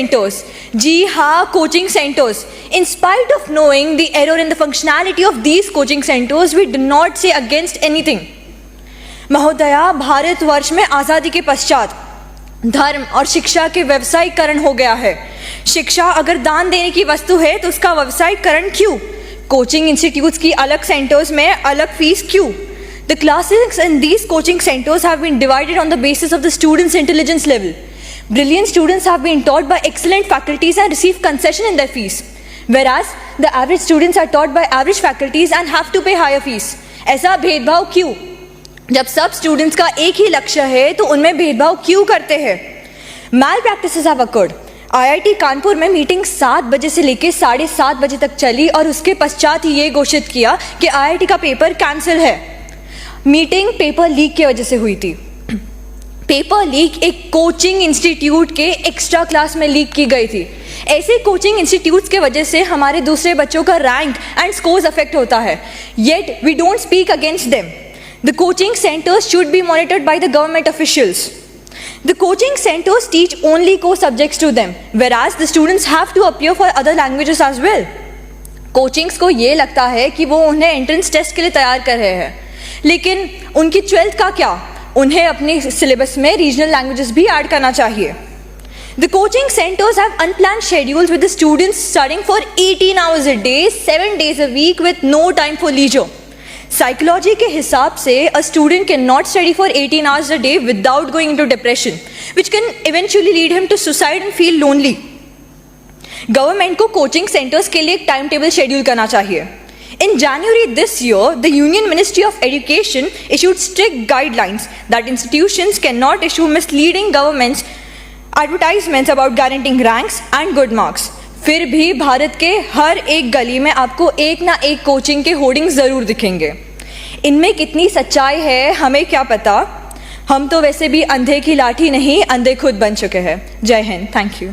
centers. जी हाँ, coaching centers. In spite of knowing the error in the functionality of these coaching centers, we do not say against anything. महोदया, भारतवर्ष में आज़ादी के पश्चात धर्म और शिक्षा के व्यवसायीकरण हो गया है. शिक्षा अगर दान देने की वस्तु है तो उसका व्यवसायीकरण क्यों? कोचिंग इंस्टीट्यूट्स की अलग सेंटर्स में अलग फीस क्यों? The classes in these coaching centers have been divided on the basis of the students' intelligence level. Brilliant students have been taught by excellent faculties and receive concession in their fees, whereas the average students are taught by average faculties and have to pay higher fees. ऐसा भेदभाव क्यों? जब सब students का एक ही लक्ष्य है तो उनमें भेदभाव क्यों करते हैं? Malpractices have occurred. IIT Kanpur में मीटिंग 7 बजे से लेकर 7:30 बजे तक चली और उसके पश्चात ही ये घोषित किया कि IIT का पेपर कैंसिल है. मीटिंग पेपर लीक की वजह से हुई थी. पेपर लीक एक कोचिंग इंस्टीट्यूट के एक्स्ट्रा क्लास में लीक की गई थी. ऐसे कोचिंग इंस्टीट्यूट्स के वजह से हमारे दूसरे बच्चों का रैंक एंड स्कोर्स अफेक्ट होता है. Yet we don't speak against them. The coaching centres should be monitored by the government officials. The coaching centers teach only core subjects to them, whereas the students have to appear for other languages as well. Coachings को ये लगता है कि वो उन्हें entrance test के लिए तैयार कर रहे हैं, लेकिन उनकी 12th का क्या? उन्हें अपने सिलेबस में रीजनल लैंग्वेजेस भी ऐड करना चाहिए. The coaching centers have unplanned schedules with the students studying for 18 hours a day, 7 days a week with no time for leisure. Psychology के हिसाब से a student cannot study for 18 hours a day without going into depression, which can eventually lead him to suicide and feel lonely. Government को coaching centres के लिए एक time table schedule करना चाहिए. In January this year, the Union Ministry of Education issued strict guidelines that institutions cannot issue misleading governments advertisements about guaranteeing ranks and good marks. फिर भी भारत के हर एक गली में आपको एक ना एक कोचिंग के होर्डिंग्स ज़रूर दिखेंगे. इनमें कितनी सच्चाई है हमें क्या पता. हम तो वैसे भी अंधे की लाठी नहीं, अंधे खुद बन चुके हैं. जय हिंद. Thank you.